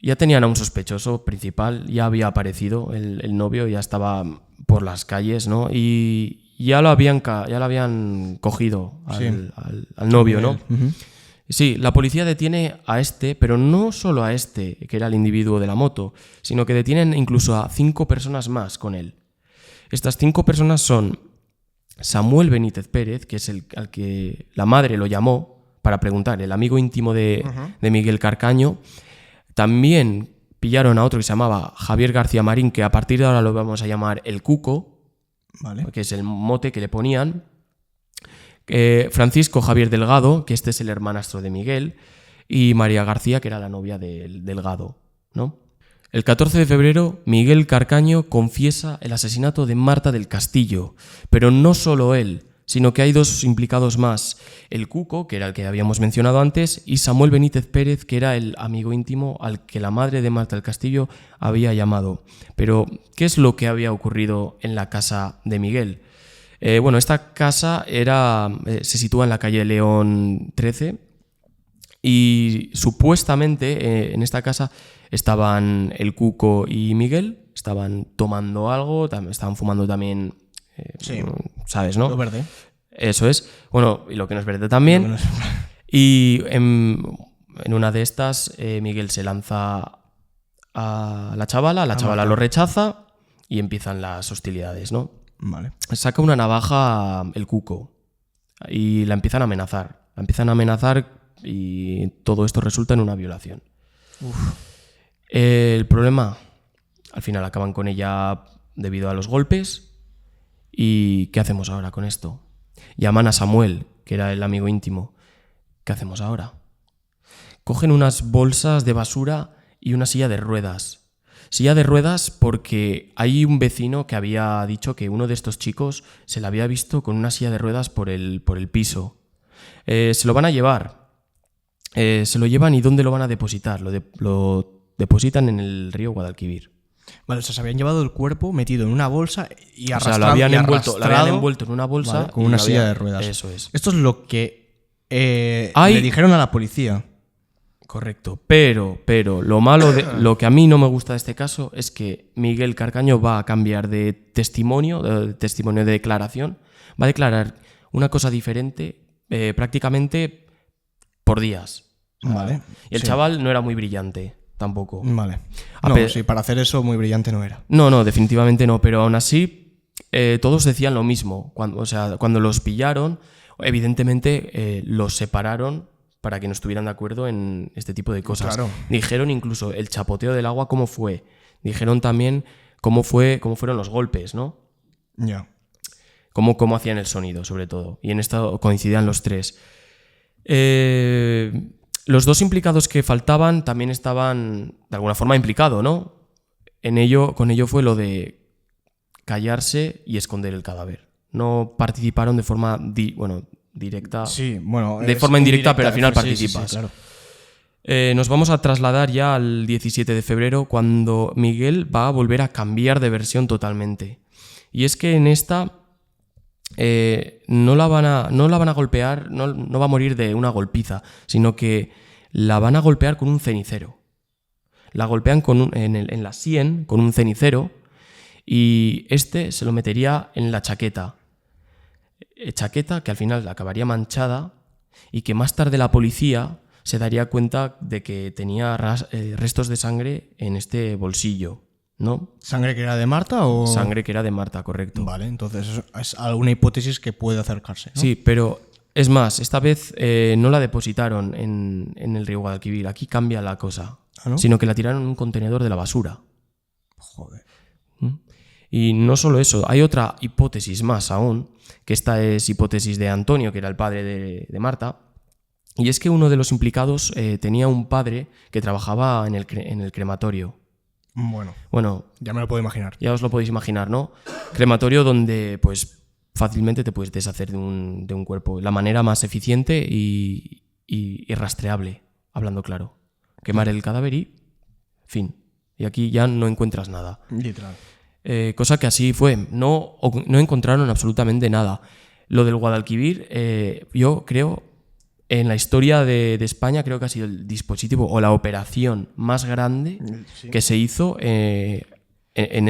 Ya tenían a un sospechoso principal, ya había aparecido el novio, ya estaba por las calles, ¿no? Y ya lo habían cogido Sí. al novio, ¿no? Ujú. Sí, la policía detiene a este, pero no solo a este, que era el individuo de la moto, sino que detienen incluso a 5 personas más con él. Estas 5 personas son Samuel Benítez Pérez, que es al que la madre lo llamó para preguntar, el amigo íntimo de Miguel Carcaño. También pillaron a otro que se llamaba Javier García Marín, que a partir de ahora lo vamos a llamar el Cuco, Vale. que es el mote que le ponían. Francisco Javier Delgado, que este es el hermanastro de Miguel, y María García, que era la novia del Delgado, ¿no? El 14 de febrero, Miguel Carcaño confiesa el asesinato de Marta del Castillo, pero no solo él, sino que hay 2 implicados más, el Cuco, que era el que habíamos mencionado antes, y Samuel Benítez Pérez, que era el amigo íntimo al que la madre de Marta del Castillo había llamado. Pero, ¿qué es lo que había ocurrido en la casa de Miguel? Bueno, esta casa se sitúa en la calle León 13 y supuestamente en esta casa estaban el Cuco y Miguel, estaban tomando algo, estaban fumando también, Sí. ¿sabes, no? Lo verde. Eso es. Bueno, y lo que no es verde también. Lo que no es- Y en una de estas, Miguel se lanza a la chavala Marta. lo rechaza y empiezan las hostilidades, ¿no? Vale. Saca una navaja el Cuco y la empiezan a amenazar. La empiezan a amenazar y todo esto resulta en una violación. El problema, al final acaban con ella debido a los golpes. ¿Y qué hacemos ahora con esto? Llaman a Samuel, que era el amigo íntimo. ¿Qué hacemos ahora? Cogen unas bolsas de basura y una silla de ruedas. Silla de ruedas porque hay un vecino que había dicho que uno de estos chicos se la había visto con una silla de ruedas por el piso. Se lo van a llevar. Se lo llevan y ¿dónde lo van a depositar? Lo depositan en el río Guadalquivir. Vale, o sea, se habían llevado el cuerpo metido en una bolsa y O sea, arrastrado. lo habían y envuelto arrastrado, en una bolsa. vale, con y una lo silla habían- de ruedas. Eso es. Esto es lo que Hay- le dijeron a la policía. Correcto. Pero lo malo, lo que a mí no me gusta de este caso es que Miguel Carcaño va a cambiar de testimonio de declaración. Va a declarar una cosa diferente prácticamente por días. Vale. Y el sí. chaval no era muy brillante. tampoco. Vale. A No, pe- sí, para hacer eso muy brillante no era. No, definitivamente no, pero aún así todos decían lo mismo. Cuando los pillaron, evidentemente los separaron para que no estuvieran de acuerdo en este tipo de cosas. Claro. Dijeron incluso el chapoteo del agua cómo fue. Dijeron también cómo fueron los golpes, ¿no? Ya. Cómo hacían el sonido, sobre todo. Y en esto coincidían los tres. Los dos implicados que faltaban también estaban de alguna forma implicados, ¿no? Con ello fue lo de callarse y esconder el cadáver. No participaron de forma directa. Sí, bueno. De es forma indirecta, pero al final sí, participas. Sí, claro. Nos vamos a trasladar ya al 17 de febrero, cuando Miguel va a volver a cambiar de versión totalmente. Y es que en esta no la van a golpear, no va a morir de una golpiza, sino que la van a golpear con un cenicero. La golpean en la sien con un cenicero y se lo metería en la chaqueta. Chaqueta que al final acabaría manchada y que más tarde la policía se daría cuenta de que tenía restos de sangre en este bolsillo, ¿no? ¿Sangre que era de Marta o...? Sangre que era de Marta, correcto. Vale, entonces es alguna hipótesis que puede acercarse, ¿no? Sí, pero es más, esta vez no la depositaron en el río Guadalquivir. Aquí cambia la cosa. ¿Ah, no? Sino que la tiraron en un contenedor de la basura. Joder. Y no solo eso, hay otra hipótesis más aún, que esta es hipótesis de Antonio, que era el padre de Marta, y es que uno de los implicados tenía un padre que trabajaba en el crematorio. Bueno, ya me lo puedo imaginar. Ya os lo podéis imaginar, ¿no? Crematorio donde pues fácilmente te puedes deshacer de un cuerpo. La manera más eficiente y rastreable, hablando claro. Quemar el cadáver y fin. Y aquí ya no encuentras nada. Literal. Cosa que así fue. No encontraron absolutamente nada. Lo del Guadalquivir, yo creo, en la historia de España, creo que ha sido el dispositivo o la operación más grande que se hizo en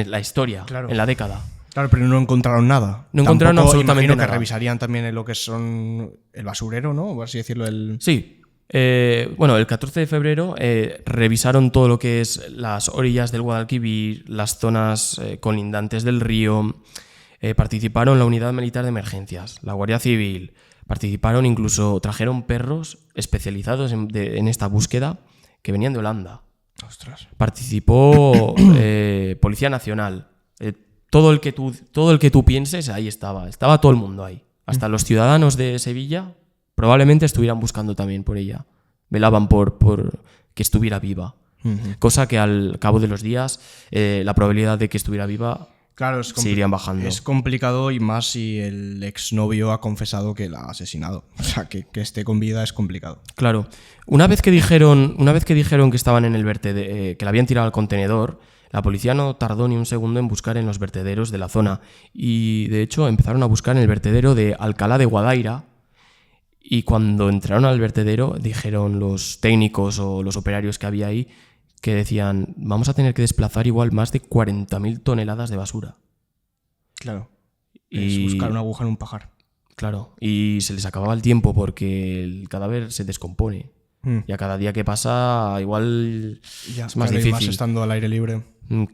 la historia, Claro. en la década. Claro, pero no encontraron nada. No encontraron Tampoco absolutamente imagino nada. que revisarían también en lo que son el basurero, ¿no? Por así decirlo. Sí. El 14 de febrero revisaron todo lo que es las orillas del Guadalquivir, las zonas colindantes del río. Participaron la Unidad Militar de Emergencias, la Guardia Civil. Participaron, incluso trajeron perros especializados en esta búsqueda que venían de Holanda. Ostras. Participó Policía Nacional. Todo el que tú pienses, ahí estaba. Estaba todo el mundo ahí. Hasta los ciudadanos de Sevilla probablemente estuvieran buscando también por ella. Velaban por que estuviera viva. Cosa que al cabo de los días la probabilidad de que estuviera viva Claro, se irían bajando. Es complicado, y más si el exnovio ha confesado que la ha asesinado. O sea, que esté con vida es complicado. Claro. Una vez que dijeron que estaban en el vertedero, que la habían tirado al contenedor, la policía no tardó ni un segundo en buscar en los vertederos de la zona. Y de hecho empezaron a buscar en el vertedero de Alcalá de Guadaira. Y cuando entraron al vertedero, dijeron los técnicos o los operarios que había ahí, que decían, vamos a tener que desplazar igual más de 40.000 toneladas de basura. Claro. Y Es buscar una aguja en un pajar. Claro, y se les acababa el tiempo porque el cadáver se descompone. Y a cada día que pasa, igual Ya, es más claro, y difícil. más estando al aire libre.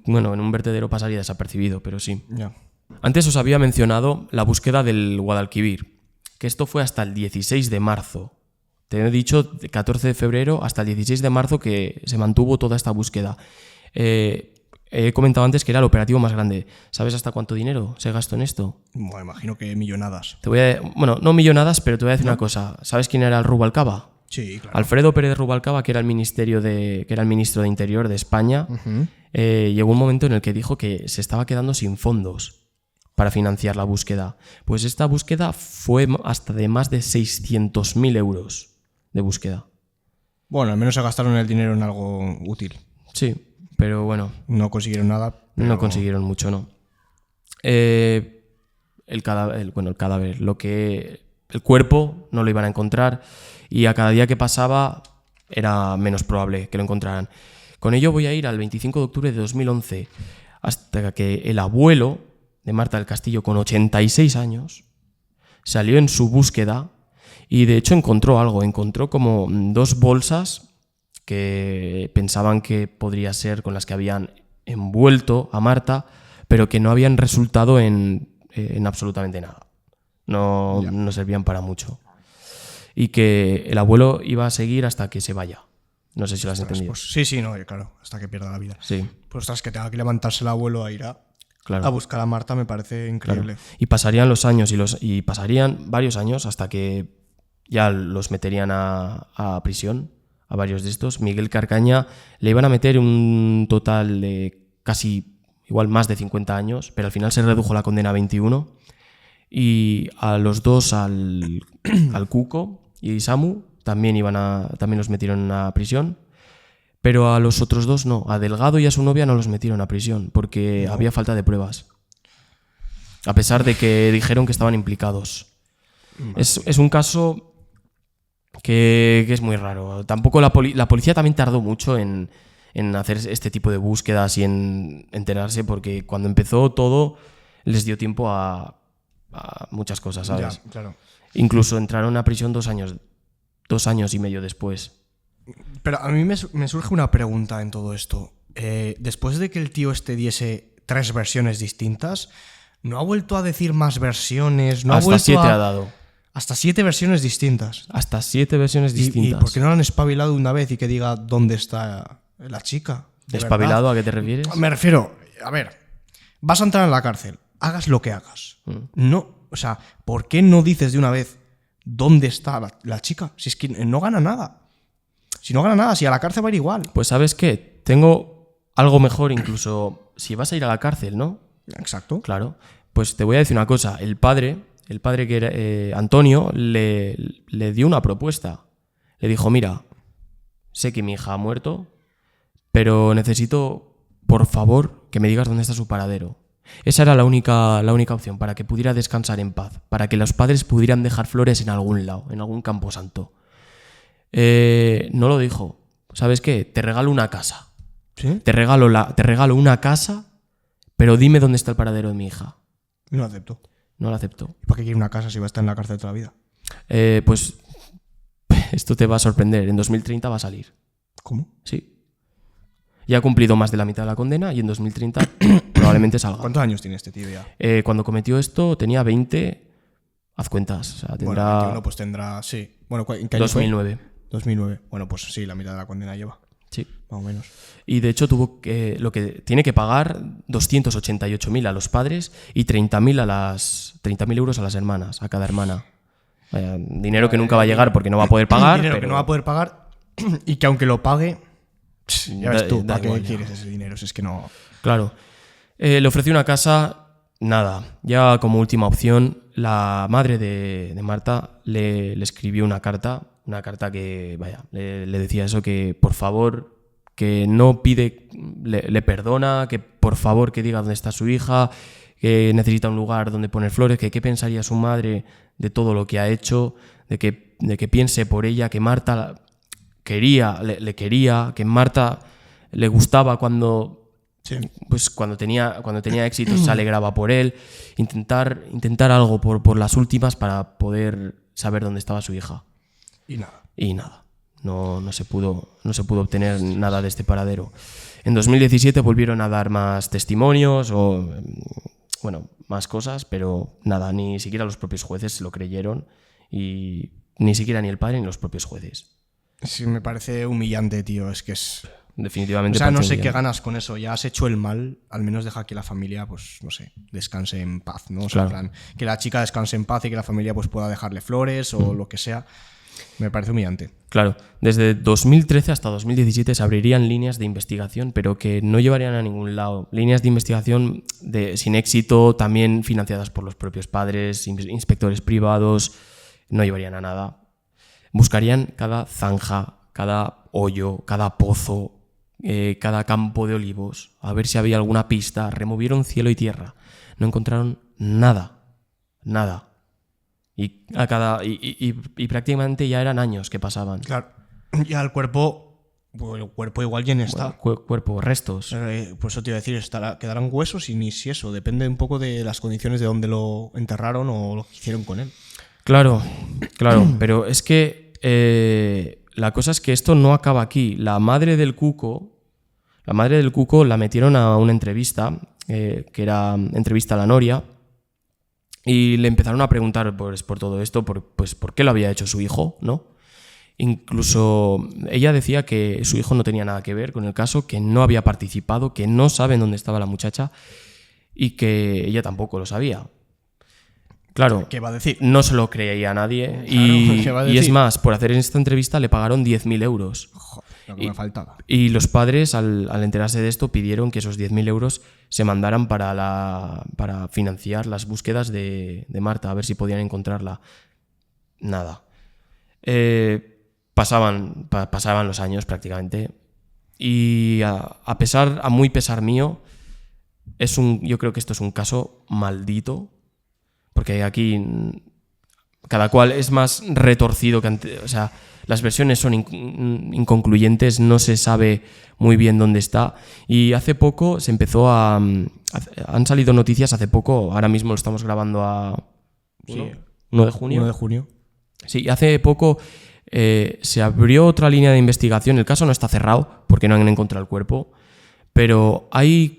Bueno, en un vertedero pasaría desapercibido, pero sí. Ya. Antes os había mencionado la búsqueda del Guadalquivir, que esto fue hasta el 16 de marzo. Te he dicho de 14 de febrero hasta el 16 de marzo que se mantuvo toda esta búsqueda. He comentado antes que era el operativo más grande. ¿Sabes hasta cuánto dinero se gastó en esto? Bueno, imagino que millonadas. No millonadas, pero te voy a decir una cosa. ¿Sabes quién era el Rubalcaba? Sí, claro. Alfredo Pérez Rubalcaba, que era el ministro de Interior de España, llegó un momento en el que dijo que se estaba quedando sin fondos para financiar la búsqueda. Pues esta búsqueda fue hasta de más de 600.000 euros de búsqueda. Bueno, al menos se gastaron el dinero en algo útil. Sí, pero bueno, No consiguieron nada. Pero... no consiguieron mucho, ¿no? El cadáver, el cuerpo no lo iban a encontrar y a cada día que pasaba era menos probable que lo encontraran. Con ello voy a ir al 25 de octubre de 2011, hasta que el abuelo de Marta del Castillo, con 86 años, salió en su búsqueda y de hecho encontró algo. Encontró como 2 bolsas que pensaban que podría ser, con las que habían envuelto a Marta, pero que no habían resultado en absolutamente nada. No servían para mucho. Y que el abuelo iba a seguir hasta que se vaya. No sé si lo has entendido. Pues, sí, no, claro, hasta que pierda la vida. Sí. Pues ostras, que tenga que levantarse el abuelo a ir a Claro. buscar a Marta me parece increíble. Claro. Y pasarían los años y pasarían varios años hasta que ya los meterían a prisión, a varios de estos. Miguel Carcaña le iban a meter un total de casi, igual más de 50 años, pero al final se redujo la condena a 21. Y a los dos, al Cuco y Samu, también los metieron a prisión. Pero a los otros dos no, a Delgado y a su novia no los metieron a prisión porque había falta de pruebas. A pesar de que dijeron que estaban implicados. Es un caso que es muy raro. Tampoco la policía también tardó mucho en hacer este tipo de búsquedas y en enterarse, porque cuando empezó todo les dio tiempo a muchas cosas, ¿sabes? Ya, claro. Incluso entraron a prisión 2 años y medio después. Pero a mí me surge una pregunta en todo esto. Después de que el tío diese 3 versiones distintas, ¿no ha vuelto a decir más versiones? ¿No Hasta 7 ha dado. Hasta 7 versiones distintas. Hasta 7 versiones distintas. ¿Y por qué no lo han espabilado una vez y que diga dónde está la chica? ¿Espabilado? ¿Verdad? ¿A qué te refieres? Me refiero, a ver, vas a entrar en la cárcel, hagas lo que hagas. No, o sea, ¿por qué no dices de una vez dónde está la chica? Si es que no gana nada. Si no gana nada, si a la cárcel va a ir igual. Pues ¿sabes qué? Tengo algo mejor, incluso si vas a ir a la cárcel, ¿no? Exacto. Claro. Pues te voy a decir una cosa. El padre que era Antonio, le dio una propuesta. Le dijo, mira, sé que mi hija ha muerto, pero necesito, por favor, que me digas dónde está su paradero. Esa era la única opción, para que pudiera descansar en paz, para que los padres pudieran dejar flores en algún lado, en algún camposanto. No lo dijo. ¿Sabes qué? Te regalo una casa. ¿Sí? Te regalo una casa, pero dime dónde está el paradero de mi hija. Y no acepto. No lo aceptó. ¿Para qué quiere una casa si va a estar en la cárcel toda la vida? Pues esto te va a sorprender. En 2030 va a salir. ¿Cómo? Sí. Ya ha cumplido más de la mitad de la condena y en 2030 probablemente salga. ¿Cuántos años tiene este tío ya? Cuando cometió esto tenía 20. Haz cuentas. O sea, tendrá. Bueno, 21 pues tendrá. Sí. Bueno, ¿en qué año 2009. fue? 2009. Bueno, pues sí, la mitad de la condena lleva. Sí. Más o menos. Y de hecho lo que tiene que pagar 288.000 a los padres y 30.000 euros a las hermanas, a cada hermana. Vaya, dinero que nunca va a llegar porque no va a poder pagar. Dinero pero que no va a poder pagar y que aunque lo pague, ya ves tú, da ¿para qué igual, ya. quieres ese dinero? Si es que no. Claro. Le ofreció una casa, nada. Ya como última opción, la madre de Marta le escribió una carta que, vaya, le decía eso, que por favor, que no pide, le perdona, que por favor que diga dónde está su hija, que necesita un lugar donde poner flores, que qué pensaría su madre de todo lo que ha hecho, de que piense por ella, que Marta le quería, que Marta le gustaba cuando, Sí. pues cuando tenía éxito, se alegraba por él. Intentar algo por las últimas para poder saber dónde estaba su hija. Y nada. Y nada, no se pudo obtener nada de este paradero. En 2017 volvieron a dar más testimonios más cosas, pero nada, ni siquiera los propios jueces se lo creyeron, y ni siquiera ni el padre ni los propios jueces. Sí, me parece humillante, tío. Es que es. Definitivamente. O sea, no parece sé un qué día. ganas con eso. Ya has hecho el mal, al menos deja que la familia, pues, no sé, descanse en paz, ¿no? O sea, Claro. en plan, que la chica descanse en paz y que la familia pues pueda dejarle flores o lo que sea. Me parece humillante. Claro, desde 2013 hasta 2017 se abrirían líneas de investigación, pero que no llevarían a ningún lado. Líneas de investigación sin éxito, también financiadas por los propios padres, inspectores privados, no llevarían a nada. Buscarían cada zanja, cada hoyo, cada pozo, cada campo de olivos, a ver si había alguna pista. Removieron cielo y tierra. No encontraron nada. Nada. Y prácticamente ya eran años que pasaban. Claro. Ya el cuerpo igual ya no está. Cuerpo, restos. Por eso te iba a decir, quedarán huesos y ni si eso. Depende un poco de las condiciones de donde lo enterraron o lo que hicieron con él. Claro, pero es que la cosa es que esto no acaba aquí. La madre del Cuco la metieron a una entrevista, que era entrevista a la Noria, y le empezaron a preguntar pues, por todo esto, por qué lo había hecho su hijo, ¿no? Incluso ella decía que su hijo no tenía nada que ver con el caso, que no había participado, que no saben dónde estaba la muchacha y que ella tampoco lo sabía. Claro, ¿Qué va a decir? no se lo creía a nadie. Claro, ¿qué va a y es decir? más, por hacer esta entrevista le pagaron 10.000 euros. Joder, lo que me faltaba. Y los padres, al enterarse de esto, pidieron que esos 10.000 euros se mandaran para financiar las búsquedas de Marta, a ver si podían encontrarla. Nada. Pasaban los años prácticamente. Y a muy pesar mío, yo creo que esto es un caso maldito. Porque aquí cada cual es más retorcido que antes. O sea, las versiones son inconcluyentes, no se sabe muy bien dónde está. Y hace poco han salido noticias hace poco, ahora mismo lo estamos grabando a 1 de junio. 1 de junio. Sí, hace poco se abrió otra línea de investigación. El caso no está cerrado porque no han encontrado el cuerpo, pero hay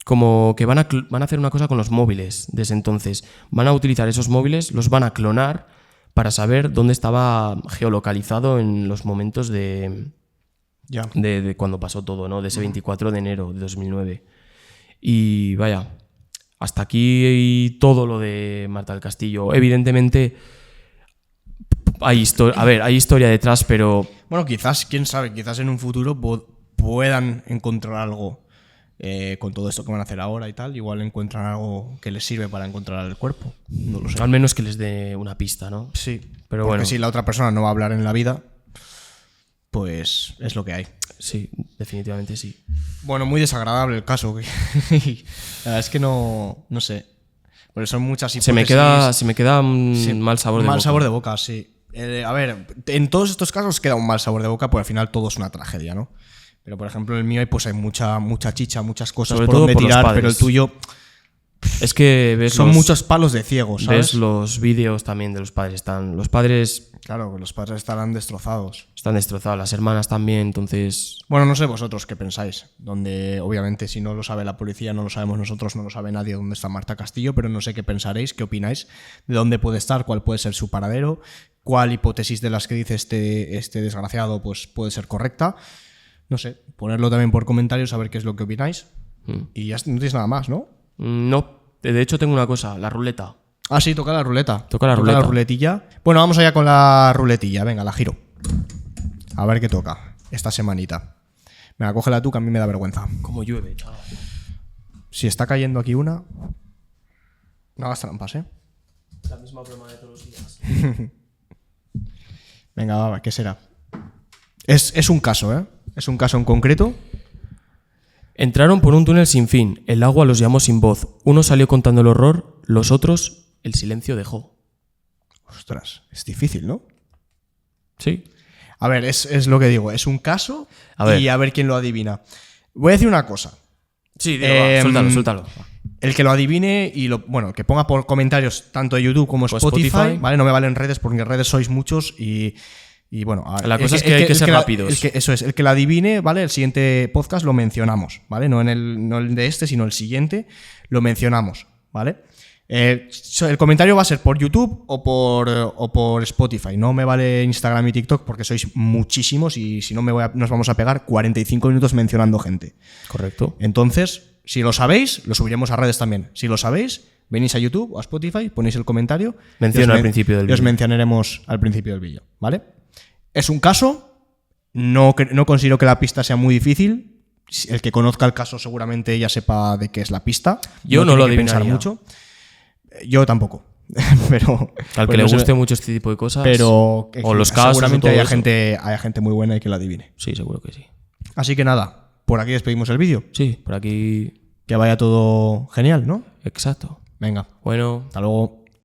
como que van a hacer una cosa con los móviles desde entonces. Van a utilizar esos móviles, los van a clonar para saber dónde estaba geolocalizado en los momentos de cuando pasó todo, ¿no? De ese 24 de enero de 2009. Y vaya, hasta aquí todo lo de Marta del Castillo. Evidentemente hay historia detrás, pero... Bueno, quizás, quién sabe, quizás en un futuro puedan encontrar algo con todo esto que van a hacer ahora y tal. Igual encuentran algo que les sirve para encontrar el cuerpo. No lo sé. Al menos que les dé una pista, ¿no? Sí, pero porque bueno. si la otra persona no va a hablar en la vida, pues es lo que hay. Sí, definitivamente sí. Bueno, muy desagradable el caso. La verdad es que no sé. Porque son muchas hipótesis. Se me queda un mal sabor de boca. Mal sabor de boca, sí. A ver, en todos estos casos queda un mal sabor de boca, porque al final todo es una tragedia, ¿no? Pero por ejemplo en el mío hay mucha chicha, muchas cosas Sobre por todo donde por los tirar, padres. pero el tuyo Es que son muchos palos de ciego, ¿sabes? Ves los vídeos también de los padres. Los padres Claro, los padres estarán destrozados. están destrozados, las hermanas también, entonces... Bueno, no sé vosotros qué pensáis. Donde, obviamente, si no lo sabe la policía, no lo sabemos nosotros, no lo sabe nadie dónde está Marta Castillo, pero no sé qué pensaréis, qué opináis, de dónde puede estar, cuál puede ser su paradero, cuál hipótesis de las que dice este desgraciado pues puede ser correcta. No sé, ponerlo también por comentarios, a ver qué es lo que opináis. Y ya no tienes nada más, ¿no? No, de hecho tengo una cosa, la ruleta. Ah, sí, toca la ruleta. Toca la ruleta. La ruletilla. Bueno, vamos allá con la ruletilla. Venga, la giro. A ver qué toca esta semanita. Venga, cógela tú, que a mí me da vergüenza. Como llueve, chaval. Si está cayendo aquí una... No hagas trampas, ¿eh? La misma broma de todos los días. Venga, va, ¿qué será? Es un caso, ¿eh? Es un caso en concreto. Entraron por un túnel sin fin. El agua los llamó sin voz. Uno salió contando el horror, los otros el silencio dejó. Ostras, es difícil, ¿no? Sí. A ver, es lo que digo. Es un caso y a ver quién lo adivina. Voy a decir una cosa. Sí, digo, suéltalo. El que lo adivine y que ponga por comentarios tanto de YouTube como Spotify, ¿vale? No me valen redes porque en redes sois muchos y bueno, la cosa es que hay que ser rápidos. Eso es, el que la adivine, ¿vale? El siguiente podcast lo mencionamos, ¿vale? No el de este, sino el siguiente lo mencionamos, ¿vale? El comentario va a ser por YouTube o por Spotify. No me vale Instagram y TikTok porque sois muchísimos y si no nos vamos a pegar 45 minutos mencionando gente. Correcto. Entonces, si lo sabéis, lo subiremos a redes también. Si lo sabéis, venís a YouTube o a Spotify, ponéis el comentario. Menciona al principio del vídeo. Y os mencionaremos al principio del vídeo, ¿vale? Es un caso. No considero que la pista sea muy difícil. El que conozca el caso seguramente ya sepa de qué es la pista. Yo no lo tiene que pensar adivinaría mucho. Yo tampoco. Pero al que le guste mucho este tipo de cosas. Pero o los casos. Seguramente haya gente muy buena y que lo adivine. Sí, seguro que sí. Así que nada, por aquí despedimos el vídeo. Sí, por aquí. Que vaya todo genial, ¿no? Exacto. Venga. Bueno. Hasta luego.